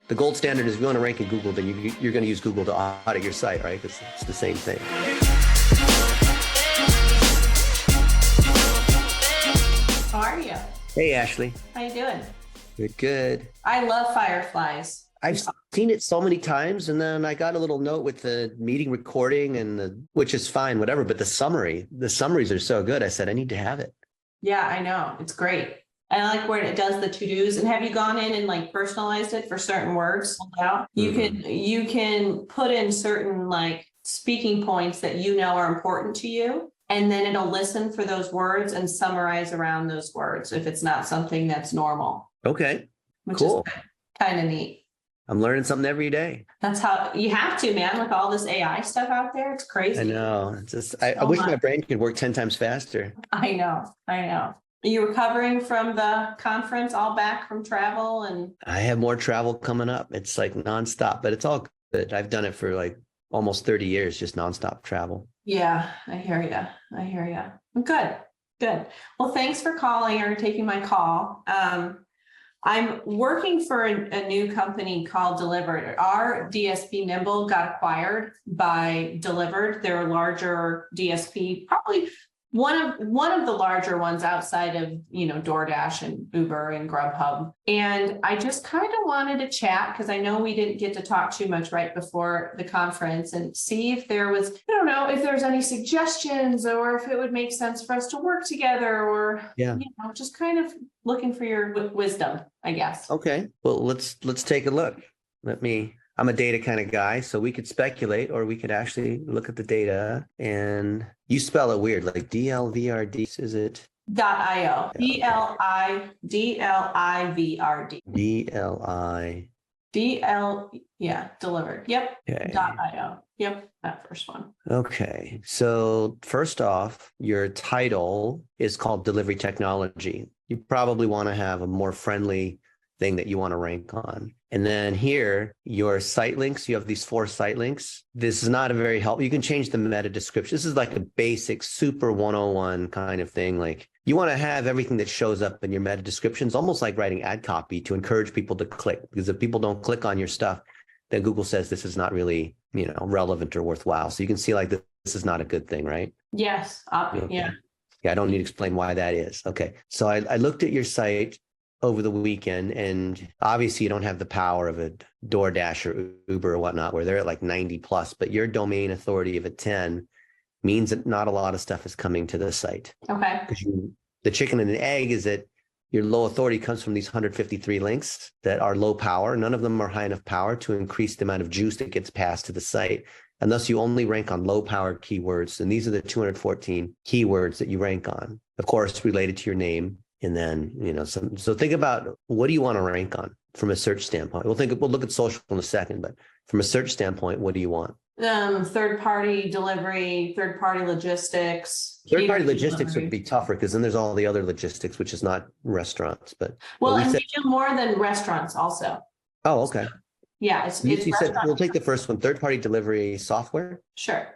The gold standard is if you want to rank in Google, then you're going to use Google to audit your site, right? Because it's the same thing. How are you? Hey, Ashley. How you doing? Good. I love fireflies. I've seen it so many times, and then I got a little note with the meeting recording which is fine, whatever. But the summaries are so good. I said, I need to have it. Yeah, I know. It's great. I like where it does the to-dos. And have you gone in and like personalized it for certain words? You can put in certain like speaking points that you know are important to you. And then it'll listen for those words and summarize around those words if it's not something that's normal. Okay. Which Cool. is kind of neat. I'm learning something every day. That's how you have to, man. With all this AI stuff out there, it's crazy. I know. It's just, I wish my brain could work 10 times faster. I know. Are you recovering from the conference, all back from travel? And I have more travel coming up. It's like nonstop, but it's all good. I've done it for like almost 30 years, just nonstop travel. Yeah, I hear you. Good. Well, thanks for calling or taking my call. I'm working for a new company called Dlivrd. Our DSP Nimble got acquired by Dlivrd. They're a larger DSP, probably one of the larger ones outside of, DoorDash and Uber and Grubhub. And I just kind of wanted to chat because I know we didn't get to talk too much right before the conference and see if there was, I don't know, if there's any suggestions or if it would make sense for us to work together or, just kind of looking for your wisdom, I guess. Okay. Well, let's take a look. I'm a data kind of guy, so we could speculate or we could actually look at the data. And you spell it weird, like DLVRD, is it? .io. DLIVRD. Dlivrd. Yep. Okay. .io. Yep. That first one. Okay. So first off, your title is called Delivery Technology. You probably want to have a more friendly thing that you want to rank on. And then here, your site links, you have these 4 site links. This is not a very helpful. You can change the meta description. This is like a basic super 101 kind of thing. Like you want to have everything that shows up in your meta descriptions, almost like writing ad copy to encourage people to click. Because if people don't click on your stuff, then Google says this is not really, relevant or worthwhile. So you can see like this is not a good thing, right? Yes. Okay. Yeah. Yeah, I don't need to explain why that is. Okay. So I looked at your site over the weekend, and obviously you don't have the power of a DoorDash or Uber or whatnot, where they're at like 90 plus, but your domain authority of a 10 means that not a lot of stuff is coming to the site. Okay. Because the chicken and the egg is that your low authority comes from these 153 links that are low power. None of them are high enough power to increase the amount of juice that gets passed to the site. And thus you only rank on low powered keywords. And these are the 214 keywords that you rank on, of course, related to your name. And then, so think about what do you want to rank on from a search standpoint? We'll look at social in a second, but from a search standpoint, what do you want? Third-party delivery, third-party logistics. Third-party logistics would be tougher because then there's all the other logistics, which is not restaurants. But we do more than restaurants also. Oh, okay. So, yeah, it's said we'll take the first one, third-party delivery software. Sure.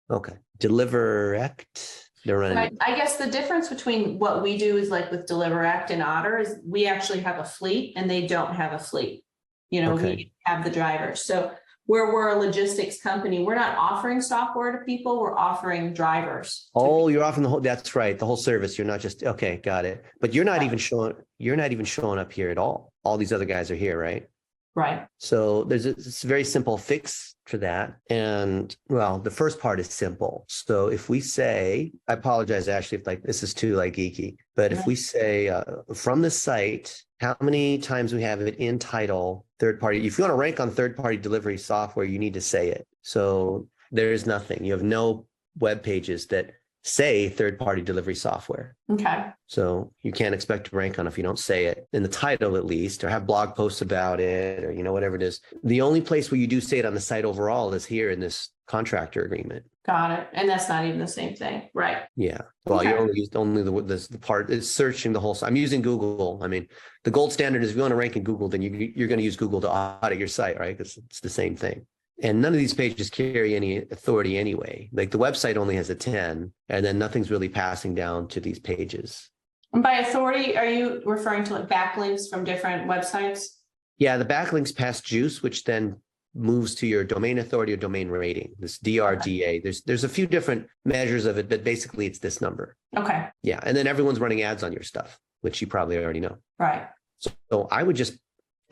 Okay. Dlivrd. Right. I guess the difference between what we do is like with Dlivrd and Otter is we actually have a fleet and they don't have a fleet. We have the drivers. So where we're a logistics company, we're not offering software to people, we're offering drivers. Oh, you're offering that's right. The whole service. You're not just, okay, got it. But you're not even showing up here at all. All these other guys are here, right? Right. So there's a very simple fix for that. And well, the first part is simple. So if we say, I apologize, Ashley, if like this is too like geeky, but if we say from the site, how many times we have it in title, third party, if you want to rank on third party delivery software, you need to say it. So there is nothing. You have no web pages that say third-party delivery software. Okay. So you can't expect to rank on if you don't say it in the title at least, or have blog posts about it, or whatever it is. The only place where you do say it on the site overall is here in this contractor agreement. Got it. And that's not even the same thing, right? Yeah. Well, you only used the part is searching the whole. I'm using Google. I mean, the gold standard is if you want to rank in Google, then you're going to use Google to audit your site, right? Because it's the same thing. And none of these pages carry any authority anyway. Like the website only has a 10, and then nothing's really passing down to these pages. And by authority, are you referring to like backlinks from different websites? Yeah, the backlinks pass juice, which then moves to your domain authority or domain rating, this DRDA. There's a few different measures of it, but basically it's this number. Okay. Yeah. And then everyone's running ads on your stuff, which you probably already know. Right. So I would just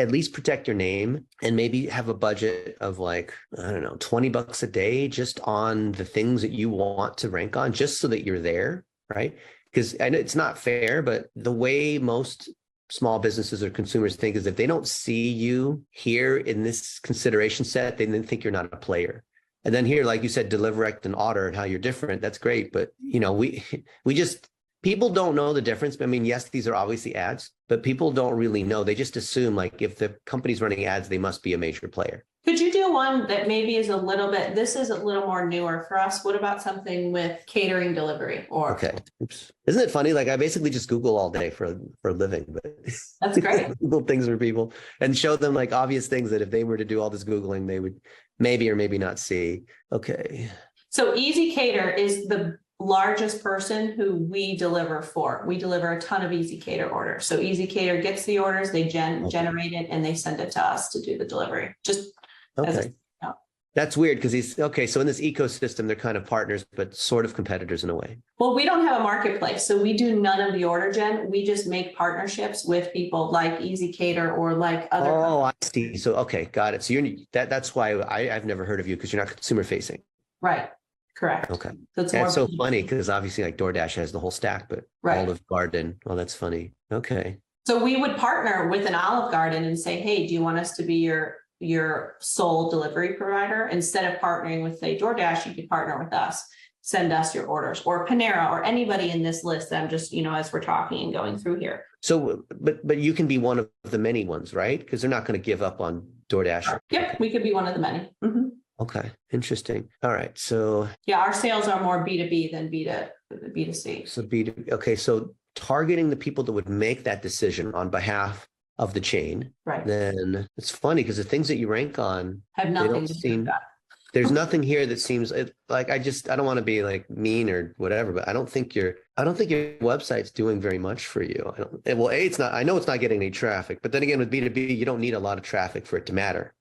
at least protect your name and maybe have a budget of like, I don't know, $20 a day just on the things that you want to rank on, just so that you're there, right? Because I know it's not fair, but the way most small businesses or consumers think is if they don't see you here in this consideration set, they then think you're not a player. And then here, like you said, Dlivrd and Otter and how you're different, that's great. But, we just, people don't know the difference. I mean, yes, these are obviously ads, but people don't really know. They just assume like if the company's running ads, they must be a major player. Could you do one that maybe is this is a little more newer for us? What about something with catering delivery or? Okay. Oops. Isn't it funny? Like I basically just Google all day for a living, but that's great. Google things for people and show them like obvious things that if they were to do all this Googling, they would maybe or maybe not see. Okay. So Easy Cater is the largest person who we deliver for. We deliver a ton of Easy Cater orders. So Easy Cater gets the orders, they generate it, and they send it to us to do the delivery. Just okay. That's weird because so in this ecosystem, they're kind of partners, but sort of competitors in a way. Well, we don't have a marketplace, so we do none of the order gen. We just make partnerships with people like Easy Cater or like other. Oh, I see. So, okay, got it. So that's why I've never heard of you because you're not consumer facing. Right. Correct. Okay. So that's so funny because obviously like DoorDash has the whole stack, but right. Olive Garden. Oh, that's funny. Okay. So we would partner with an Olive Garden and say, hey, do you want us to be your sole delivery provider? Instead of partnering with, say, DoorDash, you could partner with us, send us your orders, or Panera, or anybody in this list that I'm just, as we're talking and going through here. So, but you can be one of the many ones, right? Because they're not going to give up on DoorDash. Yep, we could be one of the many. Mm-hmm. Okay, interesting. All right, so yeah, our sales are more B2B than B2C. So B2B. Okay, so targeting the people that would make that decision on behalf of the chain, right? Then it's funny because the things that you rank on have nothing to do with that. There's nothing here that seems like I don't want to be like mean or whatever, but I don't think your website's doing very much for you. It's not. I know it's not getting any traffic, but then again, with B2B, you don't need a lot of traffic for it to matter.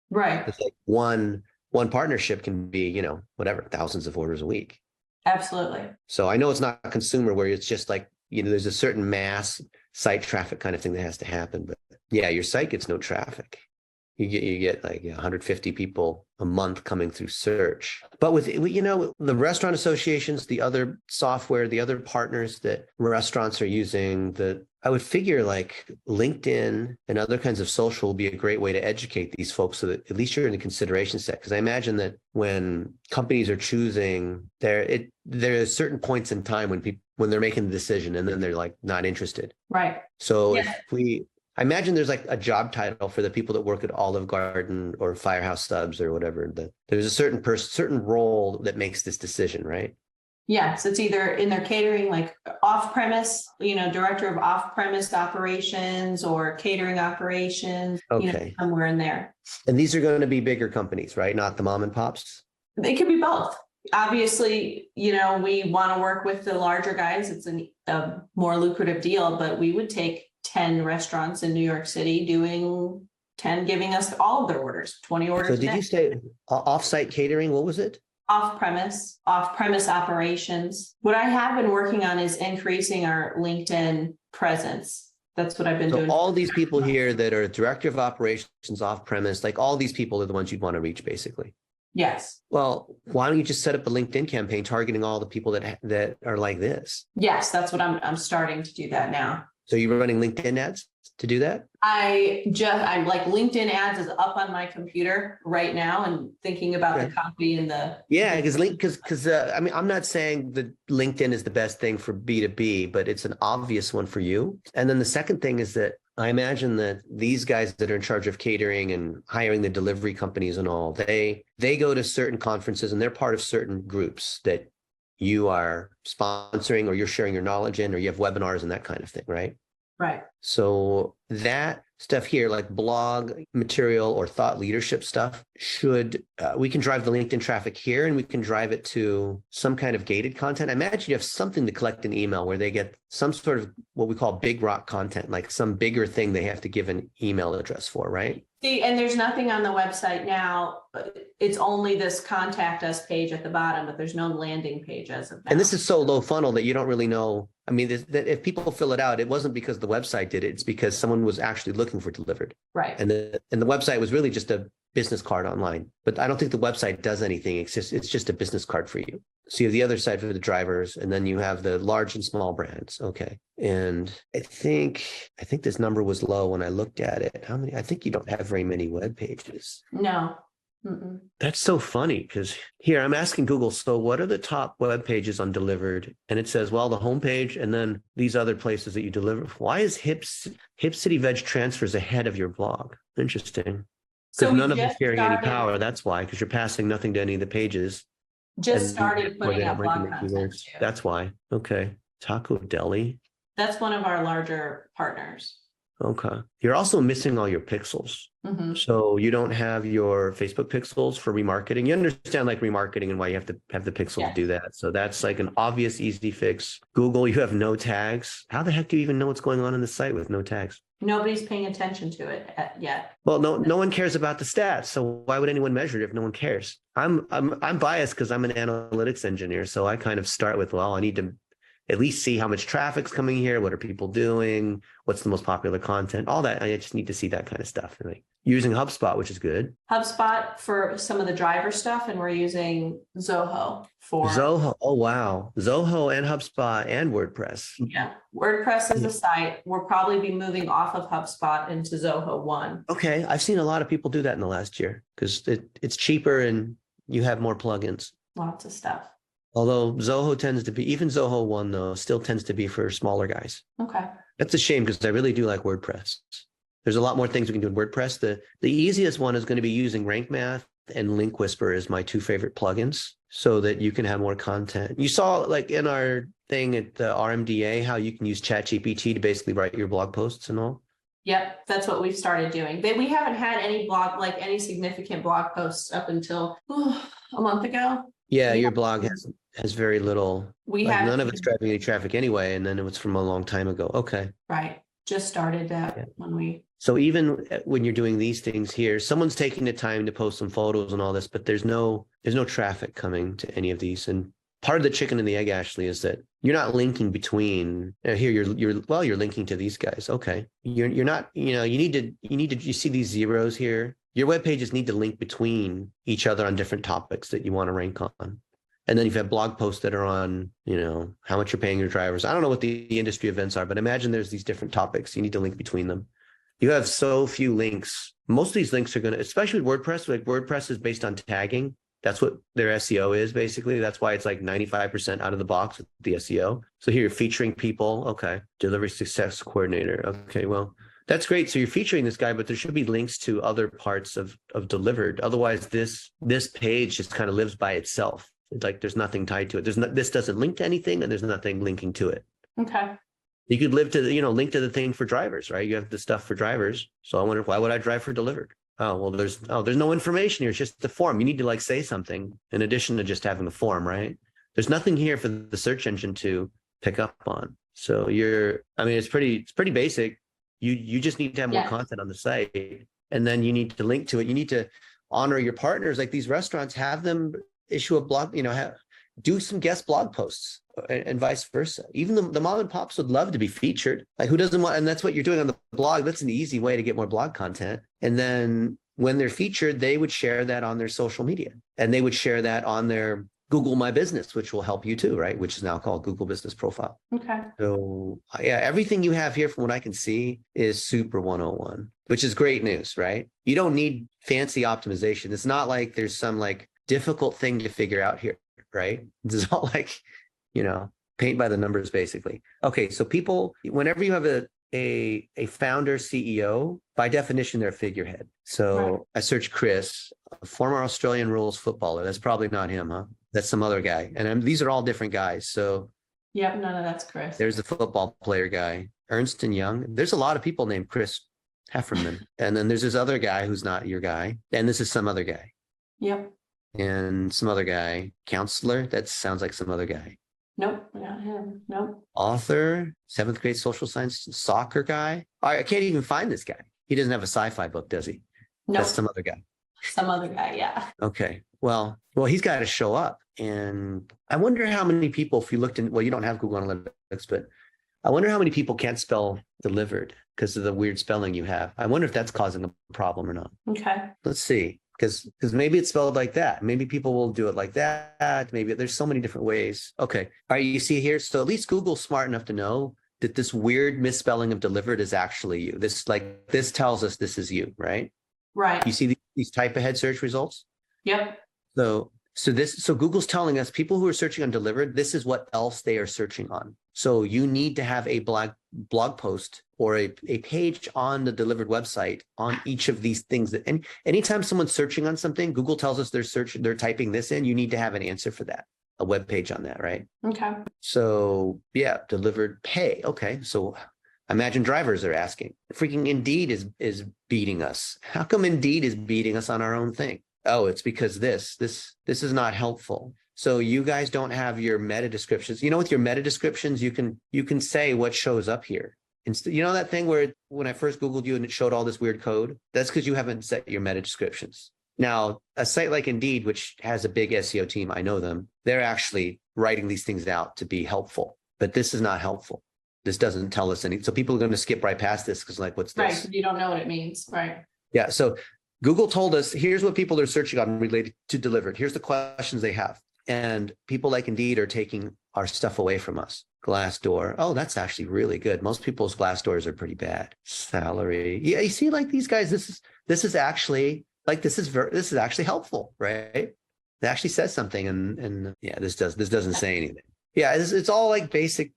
Right. It's like one partnership can be, whatever, thousands of orders a week. Absolutely. So I know it's not a consumer where it's just like, there's a certain mass site traffic kind of thing that has to happen. But yeah, your site gets no traffic. You get like 150 people a month coming through search. But with, the restaurant associations, the other software, the other partners that restaurants are using, I would figure like LinkedIn and other kinds of social will be a great way to educate these folks so that at least you're in the consideration set. Because I imagine that when companies are choosing, there are certain points in time when they're making the decision and then they're like not interested. Right. So I imagine there's like a job title for the people that work at Olive Garden or Firehouse Subs or whatever. There's a certain role that makes this decision, right? Yes, it's either in their catering, like off-premise, director of off-premise operations or catering operations, okay. Somewhere in there. And these are going to be bigger companies, right? Not the mom and pops? They could be both. Obviously, we want to work with the larger guys. It's a more lucrative deal, but we would take 10 restaurants in New York City doing 10, giving us all of their orders, 20 orders. So did you say off-site catering? What was it? Off-premise operations. What I have been working on is increasing our LinkedIn presence. That's what I've been doing. All these people here that are director of operations off-premise, like all these people are the ones you'd want to reach, basically. Yes. Well, why don't you just set up a LinkedIn campaign targeting all the people that are like this? Yes, that's what I'm starting to do that now. So you're running LinkedIn ads to do that? I'm like LinkedIn ads is up on my computer right now and thinking about the copy and the. Yeah, because I mean, I'm not saying that LinkedIn is the best thing for B2B, but it's an obvious one for you. And then the second thing is that I imagine that these guys that are in charge of catering and hiring the delivery companies and all, they go to certain conferences and they're part of certain groups that you are sponsoring or you're sharing your knowledge in, or you have webinars and that kind of thing, right? Right. So that stuff here, like blog material or thought leadership stuff, we can drive the LinkedIn traffic here and we can drive it to some kind of gated content. I imagine you have something to collect an email where they get some sort of what we call big rock content, like some bigger thing they have to give an email address for, right? See, and there's nothing on the website now. It's only this contact us page at the bottom, but there's no landing page as of now. And this is so low funnel that you don't really know. I mean, that if people fill it out, it wasn't because the website did it. It's because someone was actually looking for Dlivrd. Right. And the website was really just a business card online. But I don't think the website does anything. It's just a business card for you. So you have the other side for the drivers, and then you have the large and small brands. Okay. And I think this number was low when I looked at it. How many? I think you don't have very many web pages. No. Mm-mm. That's so funny because here I'm asking Google, so what are the top web pages on Dlivrd? And it says, well, the homepage and then these other places that you deliver. Why is Hip City Veg Transfers ahead of your blog? Interesting. Because none of them carry any power. That's why, because you're passing nothing to any of the pages. Just started putting out blog content too. That's why. Okay. Taco Deli. That's one of our larger partners. Okay. You're also missing all your pixels. Mm-hmm. So you don't have your Facebook pixels for remarketing. You understand like remarketing and why you have to have the pixel to do that. So that's like an obvious, easy fix. Google, you have no tags. How the heck do you even know what's going on in the site with no tags? Nobody's paying attention to it yet. Well, no one cares about the stats. So why would anyone measure it if no one cares? I'm biased because I'm an analytics engineer. So I kind of start with, well, I need to at least see how much traffic's coming here. What are people doing? What's the most popular content? All that. I just need to see that kind of stuff. Like using HubSpot, which is good. HubSpot for some of the driver stuff, and we're using Zoho for Zoho. Oh, wow. Zoho and HubSpot and WordPress. Yeah. WordPress is a site. We'll probably be moving off of HubSpot into Zoho 1. Okay. I've seen a lot of people do that in the last year because it's cheaper and you have more plugins. Lots of stuff. Although Zoho tends to be, even Zoho 1 though, still tends to be for smaller guys. Okay. That's a shame because I really do like WordPress. There's a lot more things we can do in WordPress. The easiest one is going to be using Rank Math and Link Whisper as my two favorite plugins so that you can have more content. You saw like in our thing at the RMDA, how you can use ChatGPT to basically write your blog posts and all. Yep, that's what we've started doing. We haven't had any significant blog posts up until a month ago. Yeah, your blog has very little. None of it's driving any traffic anyway, and then it was from a long time ago. Okay. Right. Just started that when we. So even when you're doing these things here, someone's taking the time to post some photos and all this, but there's no traffic coming to any of these. And part of the chicken and the egg, Ashley, is that you're not linking between here. You're linking to these guys. Okay. You're not. You see these zeros here. Your web pages need to link between each other on different topics that you want to rank on. And then you've had blog posts that are on, how much you're paying your drivers. I don't know what the industry events are, but imagine there's these different topics. You need to link between them. You have so few links. Most of these links are going to, especially with WordPress, like WordPress is based on tagging. That's what their SEO is basically. That's why it's like 95% out of the box with the SEO. So here you're featuring people. Okay. Delivery success coordinator. Okay. Well, that's great. So you're featuring this guy, but there should be links to other parts of Dlivrd. Otherwise, this page just kind of lives by itself. Like there's nothing tied to it. This doesn't link to anything, and there's nothing linking to it. Okay. You could link to the thing for drivers, right? You have the stuff for drivers. So I wonder, why would I drive for Dlivrd? Oh, well, there's no information here. It's just the form. You need to say something in addition to just having the form, right? There's nothing here for the search engine to pick up on. So it's pretty basic. You just need to have more content on the site, and then you need to link to it. You need to honor your partners, like these restaurants, have them issue a blog, do some guest blog posts and vice versa. Even the mom and pops would love to be featured. Like who doesn't want, and that's what you're doing on the blog. That's an easy way to get more blog content. And then when they're featured, they would share that on their social media, and they would share that on their Google My Business, which will help you too, right? Which is now called Google Business Profile. Okay. So everything you have here from what I can see is super 101, which is great news, right? You don't need fancy optimization. It's not like there's some difficult thing to figure out here, right? It's all paint by the numbers, basically. Okay, so people, whenever you have a founder CEO, by definition, they're a figurehead. So I searched Chris, a former Australian rules footballer. That's probably not him, huh? That's some other guy. And these are all different guys. So none of that's Chris. There's the football player guy, Ernst & Young. There's a lot of people named Chris Hefferman. And then there's this other guy who's not your guy. And this is some other guy. Yep. And some other guy. Counselor. That sounds like some other guy. Nope. Not him. Nope. Author, seventh grade social science, soccer guy. I can't even find this guy. He doesn't have a sci-fi book, does he? Nope. That's some other guy. Some other guy. Yeah. Okay. Well, he's got to show up. And I wonder how many people, if you looked in, well, you don't have Google Analytics, but I wonder how many people can't spell delivered because of the weird spelling you have. I wonder if that's causing a problem or not. Okay. Let's see. Because maybe it's spelled like that. Maybe people will do it like that. Maybe there's so many different ways. Okay. All right. You see here. So at least Google's smart enough to know that this weird misspelling of delivered is actually you. This tells us this is you, right? Right. You see these type ahead search results? Yep. So Google's telling us people who are searching on delivered, this is what else they are searching on. So you need to have a blog post or a page on the delivered website on each of these things that, and anytime someone's searching on something, Google tells us they're typing this in, you need to have an answer for that, a web page on that, right? Okay. So yeah, delivered pay. Okay. So imagine drivers are asking. Freaking Indeed is beating us. How come Indeed is beating us on our own thing? Oh, it's because this is not helpful. So you guys don't have your meta descriptions. With your meta descriptions, you can say what shows up here. Instead, that thing where when I first Googled you and it showed all this weird code, that's because you haven't set your meta descriptions. Now, a site like Indeed, which has a big SEO team, I know them, they're actually writing these things out to be helpful, but this is not helpful. This doesn't tell us anything. So people are going to skip right past this because what's this? Right. You don't know what it means. Right. Yeah. So Google told us, here's what people are searching on related to delivered. Here's the questions they have. And people like Indeed are taking our stuff away from us. Glassdoor. Oh, that's actually really good. Most people's Glassdoors are pretty bad. Salary. Yeah. You see, like these guys, this is actually helpful, right? It actually says something. And yeah, this doesn't say anything. Yeah. It's all like basic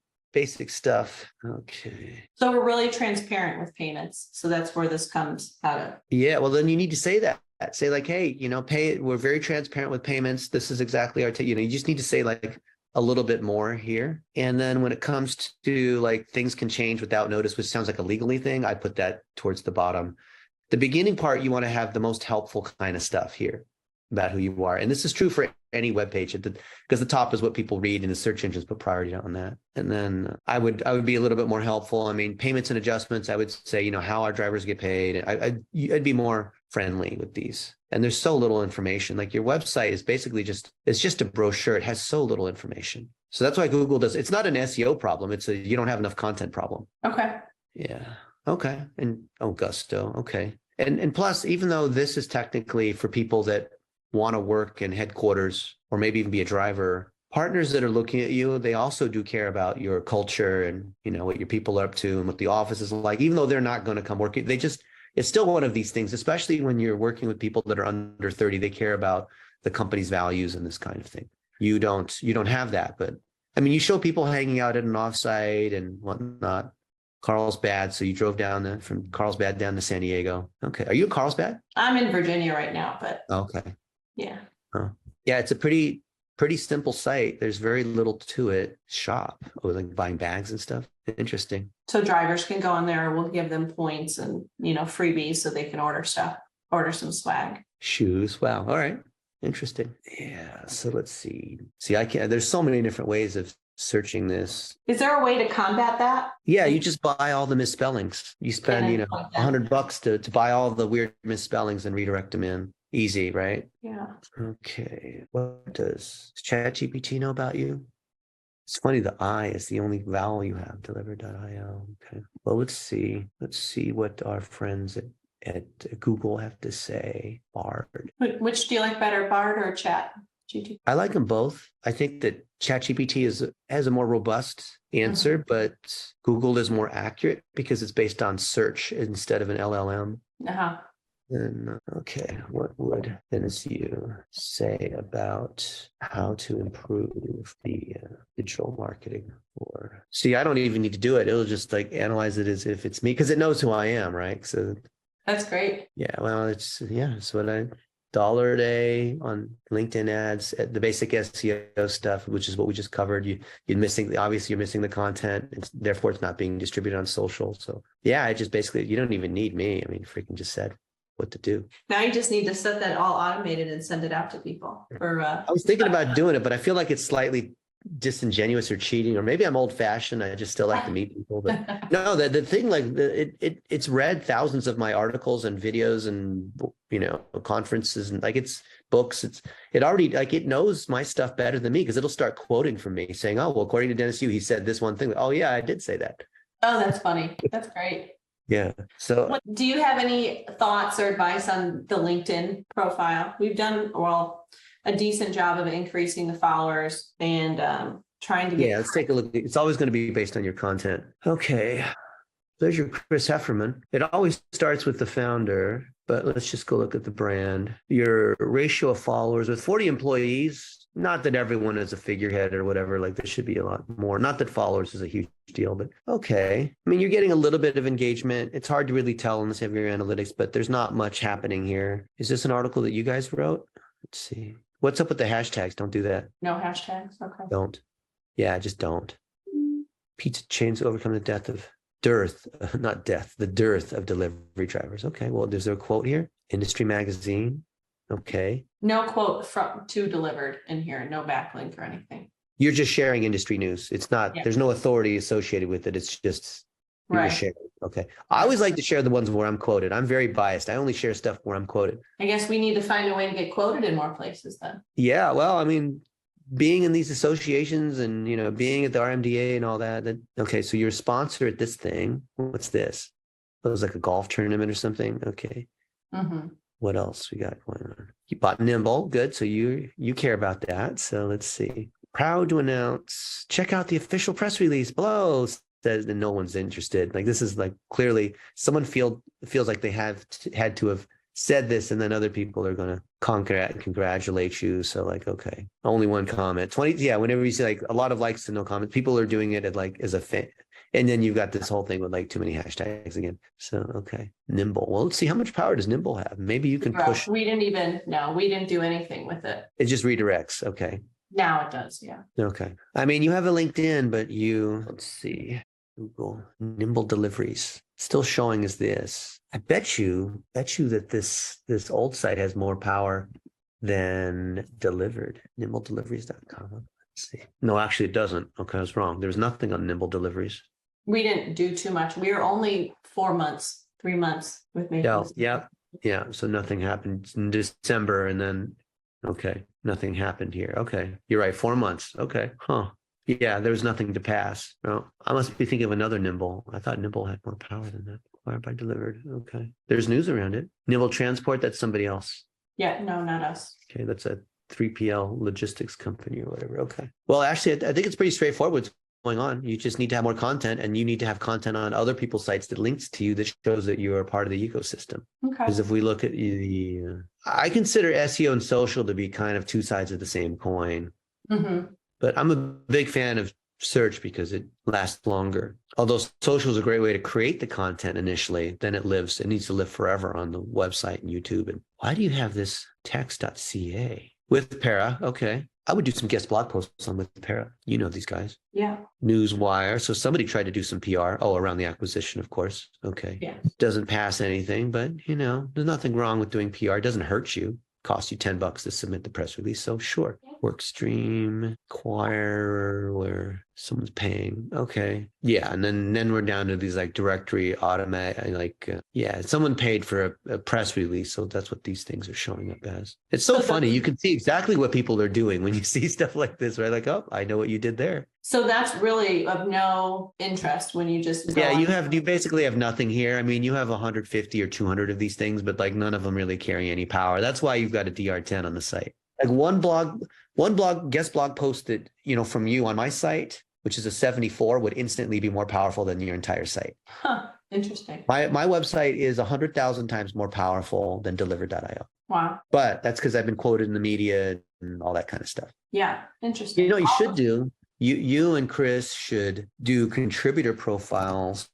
stuff. Okay. So we're really transparent with payments. So that's where this comes out of. Yeah. Well, then you need to say that. Say like, hey, pay. We're very transparent with payments. This is exactly our. You just need to say like a little bit more here. And then when it comes to like things can change without notice, which sounds like a legally thing, I put that towards the bottom. The beginning part, you want to have the most helpful kind of stuff here about who you are. And this is true for any web page because the top is what people read and the search engines put priority on that. And then I would be a little bit more helpful. I mean, payments and adjustments, I would say, how our drivers get paid. I'd be more friendly with these. And there's so little information. Like your website is basically it's just a brochure. It has so little information. So that's why Google it's not an SEO problem. It's you don't have enough content problem. Okay. Yeah. Okay. And Gusto. Okay. And plus, even though this is technically for people that want to work in headquarters or maybe even be a driver, partners that are looking at you, they also do care about your culture and, what your people are up to and what the office is like, even though they're not going to come work. It's still one of these things, especially when you're working with people that are under 30, they care about the company's values and this kind of thing. You don't have that, but I mean, you show people hanging out at an offsite and whatnot. Carlsbad. So you drove from Carlsbad down to San Diego. Okay. Are you in Carlsbad? I'm in Virginia right now, but. Okay. Yeah. Oh. Yeah. It's a pretty simple site. There's very little to it. Shop. Like buying bags and stuff. Interesting. So drivers can go on there. We'll give them points and, freebies so they can order some swag. Shoes. Wow. All right. Interesting. Yeah. So let's see. There's so many different ways of searching this. Is there a way to combat that? Yeah, you just buy all the misspellings. You spend, $100 to buy all the weird misspellings and redirect them in. Easy, right? Yeah. Okay. What does ChatGPT know about you? It's funny, the I is the only vowel you have, delivered.io. Okay. Well, let's see. Let's see what our friends at Google have to say. Bard. Which do you like better, Bard or Chat? I like them both. I think that ChatGPT has a more robust answer, but Google is more accurate because it's based on search instead of an LLM. Uh-huh. And okay, what would NSU say about how to improve the digital marketing? See, I don't even need to do it. It'll just like analyze it as if it's me because it knows who I am, right? So that's great. Yeah, well, it's what $1 a day on LinkedIn ads, the basic SEO stuff, which is what we just covered. You're missing, obviously you're missing the content, and therefore it's not being distributed on social. So yeah, it just basically, you don't even need me. I mean, freaking just said what to do. Now you just need to set that all automated and send it out to people. I was thinking about doing it, but I feel like it's slightly disingenuous or cheating, or maybe I'm old fashioned. I just still like to meet people. But no, the thing, like it's read thousands of my articles and videos and conferences, and like it's books. It already, like, it knows my stuff better than me, because it'll start quoting from me saying, oh, well, according to Dennis Yu, he said this one thing. Oh yeah, I did say that. Oh, that's funny. That's great. Yeah. So do you have any thoughts or advice on the LinkedIn profile? We've done, a decent job of increasing the followers and trying to get. Yeah, let's take a look. It's always going to be based on your content. Okay. There's your Chris Hefferman. It always starts with the founder, but let's just go look at the brand. Your ratio of followers with 40 employees, not that everyone is a figurehead or whatever, like there should be a lot more. Not that followers is a huge deal, but okay. I mean, you're getting a little bit of engagement. It's hard to really tell unless you have your analytics, but there's not much happening here. Is this an article that you guys wrote? Let's see. What's up with the hashtags? Don't do that. No hashtags. Okay. Don't. Yeah, just don't. Pizza chains overcome the dearth of delivery drivers. Okay, well, there's a quote here. Industry magazine. Okay. No quote to Dlivrd in here. No backlink or anything. You're just sharing industry news. It's not, Yeah. There's no authority associated with it. It's just Right. sharing. Okay. I always like to share the ones where I'm quoted. I'm very biased. I only share stuff where I'm quoted. I guess we need to find a way to get quoted in more places then. Yeah, well, I mean, being in these associations and, being at the RMDA and all that. Okay, so you're a sponsor at this thing. What's this? It was like a golf tournament or something. Okay. Mm-hmm. What else we got going on? You bought Nimble. Good. So you care about that. So let's see. Proud to announce, check out the official press release below. Says that no one's interested. Like, this is like clearly someone feels like they had to have said this, and then other people are going to congratulate you. So like, okay, only one comment, 20. Yeah. Whenever you see like a lot of likes and no comments, people are doing it as a fan. And then you've got this whole thing with like too many hashtags again. So, okay. Nimble. Well, let's see, how much power does Nimble have? Maybe you can push. We didn't do anything with it. It just redirects. Okay. Now it does. Yeah. Okay. I mean, you have a LinkedIn, but let's see, Google Nimble deliveries still showing as this. I bet you that this old site has more power than Dlivrd, nimbledeliveries.com. Let's see. No, actually it doesn't. Okay, I was wrong. There's nothing on Nimble Deliveries. We didn't do too much. We were only 3 months with making. Yeah. So nothing happened in December, and then, okay, nothing happened here. Okay. You're right. 4 months. Okay. Huh. Yeah, there was nothing to pass. No, I must be thinking of another Nimble. I thought Nimble had more power than that. Acquired by Dlivrd. Okay. There's news around it. Nimble Transport, that's somebody else. Yeah, no, not us. Okay, that's a 3PL logistics company or whatever. Okay. Well, actually, I think it's pretty straightforward what's going on. You just need to have more content, and you need to have content on other people's sites that links to you that shows that you are part of the ecosystem. Okay. Because if we look at I consider SEO and social to be kind of two sides of the same coin. Mm-hmm. But I'm a big fan of search because it lasts longer. Although social is a great way to create the content initially, then it needs to live forever on the website and YouTube. And why do you have this text.ca? With Para, okay. I would do some guest blog posts on with Para. You know these guys. Yeah. Newswire. So somebody tried to do some PR. Oh, around the acquisition, of course. Okay. Yeah. Doesn't pass anything, but there's nothing wrong with doing PR. It doesn't hurt you. Cost you $10 to submit the press release. So sure. Workstream, acquire where someone's paying. Okay. Yeah. And then we're down to these like directory automatic, someone paid for a press release. So that's what these things are showing up as. It's so funny. You can see exactly what people are doing when you see stuff like this, right? Like, oh, I know what you did there. So that's really of no interest when you just you basically have nothing here. I mean, you have 150 or 200 of these things, but like none of them really carry any power. That's why you've got a DR10 on the site. Like one guest blog post that, from you on my site, which is a 74, would instantly be more powerful than your entire site. Huh. Interesting. My website is 100,000 times more powerful than Dlivrd.io. Wow. But that's because I've been quoted in the media and all that kind of stuff. Yeah. Interesting. You know what you should do? You and Chris should do contributor profiles.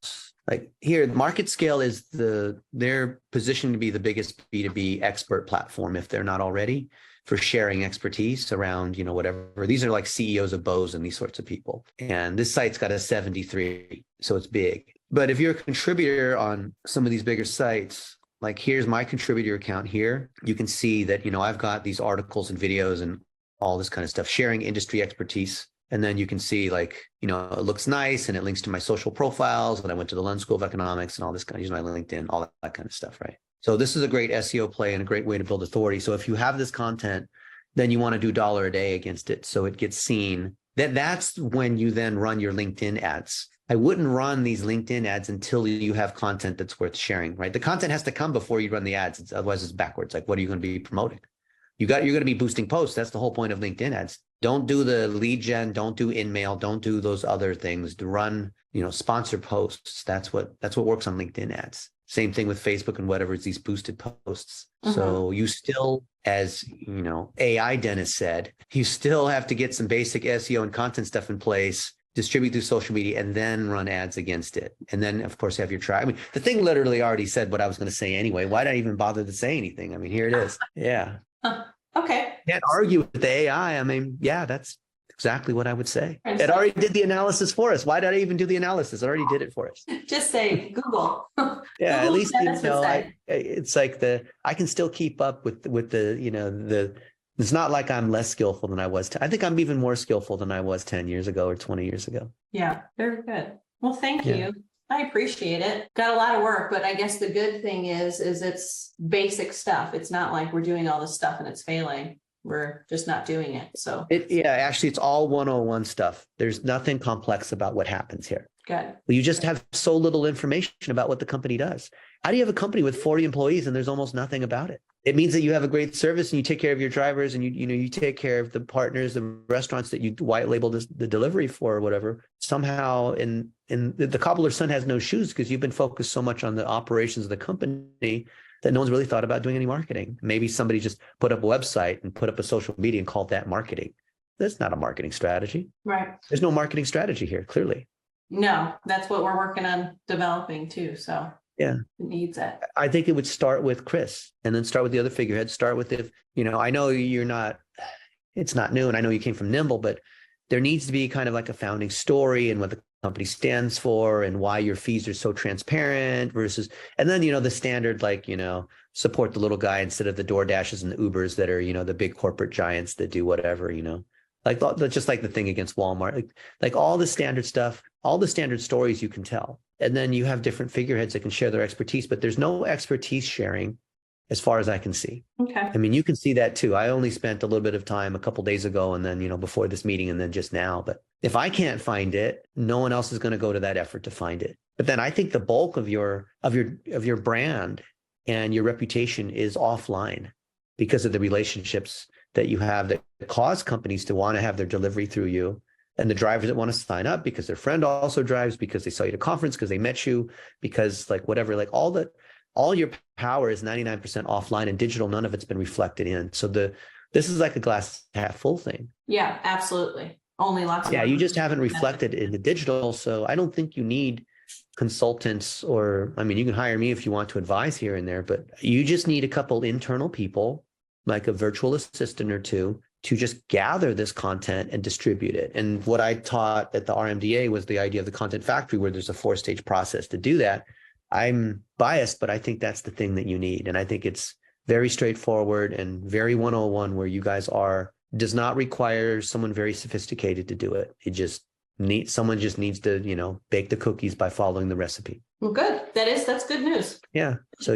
Like here, Market Scale is they're positioned to be the biggest B2B expert platform, if they're not already, for sharing expertise around, whatever. These are like CEOs of Bose and these sorts of people. And this site's got a 73, so it's big. But if you're a contributor on some of these bigger sites, like here's my contributor account here, you can see that, I've got these articles and videos and all this kind of stuff, sharing industry expertise. And then you can see like, it looks nice and it links to my social profiles. And I went to the London School of Economics and all this kind of, use my LinkedIn, all that kind of stuff, right? So this is a great SEO play and a great way to build authority. So if you have this content, then you want to do $1 a day against it so it gets seen. That's when you then run your LinkedIn ads. I wouldn't run these LinkedIn ads until you have content that's worth sharing, right? The content has to come before you run the ads. Otherwise it's backwards. Like, what are you going to be promoting? You're going to be boosting posts. That's the whole point of LinkedIn ads. Don't do the lead gen. Don't do InMail. Don't do those other things. To run, sponsor posts. That's what works on LinkedIn ads. Same thing with Facebook and whatever. It's these boosted posts. Mm-hmm. So you still, as AI Dennis said, you still have to get some basic SEO and content stuff in place, distribute through social media, and then run ads against it. And then, of course, have your try. I mean, the thing literally already said what I was going to say anyway. Why did I even bother to say anything? I mean, here it is. Yeah. Okay. Can't argue with the AI. I mean, yeah, that's exactly what I would say. It already did the analysis for us. Why did I even do the analysis? It already did it for us. Just say Google. Yeah, Google at least it's like I can still keep up with the. It's not like I'm less skillful than I was. I think I'm even more skillful than I was 10 years ago or 20 years ago. Yeah, very good. Well, thank you. I appreciate it. Got a lot of work, but I guess the good thing is it's basic stuff. It's not like we're doing all this stuff and it's failing. We're just not doing it. So actually, it's all 101 stuff. There's nothing complex about what happens here. Good. You just have so little information about what the company does. How do you have a company with 40 employees and there's almost nothing about it? It means that you have a great service and you take care of your drivers and you take care of the partners, the restaurants that you white label the delivery for or whatever. Somehow in the cobbler's son has no shoes because you've been focused so much on the operations of the company that no one's really thought about doing any marketing. Maybe somebody just put up a website and put up a social media and called that marketing. That's not a marketing strategy. Right. There's no marketing strategy here, clearly. No, that's what we're working on developing too. So yeah, it needs it. I think it would start with Chris and then start with the other figureheads. Start with I know it's not new and I know you came from Nimble, but there needs to be kind of like a founding story and what the company stands for and why your fees are so transparent versus, and then, the standard, like, support the little guy instead of the DoorDashes and the Ubers that are, the big corporate giants that do whatever, like just like the thing against Walmart, like all the standard stuff, all the standard stories you can tell. And then you have different figureheads that can share their expertise, but there's no expertise sharing as far as I can see. Okay. I mean, you can see that too. I only spent a little bit of time a couple of days ago and then, before this meeting and then just now. But if I can't find it, no one else is going to go to that effort to find it. But then I think the bulk of your brand and your reputation is offline because of the relationships that you have that cause companies to want to have their delivery through you. And the drivers that want to sign up because their friend also drives, because they saw you at a conference, because they met you, because like whatever, like all your power is 99% offline and digital. None of it's been reflected in. So this is like a glass half full thing. Yeah, absolutely. Only lots of you just haven't reflected in the digital. So I don't think you need consultants or, I mean, you can hire me if you want to advise here and there, but you just need a couple internal people, like a virtual assistant or two, to just gather this content and distribute it. And what I taught at the RMDA was the idea of the content factory, where there's a 4-stage process to do that. I'm biased, but I think that's the thing that you need. And I think it's very straightforward and very 101 where you guys are, does not require someone very sophisticated to do it. Someone just needs to, bake the cookies by following the recipe. Well, good. That's good news. Yeah. So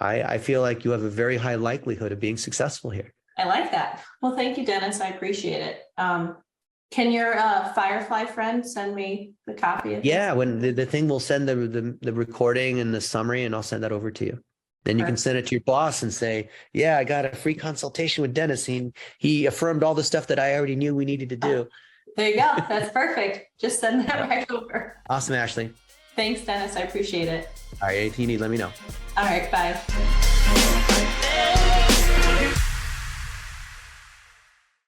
I feel like you have a very high likelihood of being successful here. I like that. Well, thank you, Dennis. I appreciate it. Can your Firefly friend send me the copy of this? When the thing will send the recording and the summary, and I'll send that over to you. Then you can send it to your boss and say, I got a free consultation with Dennis. He affirmed all the stuff that I already knew we needed to do. There you go. That's perfect. Just send that right over. Awesome, Ashley. Thanks, Dennis. I appreciate it. All right. Anything you need, let me know. All right. Bye.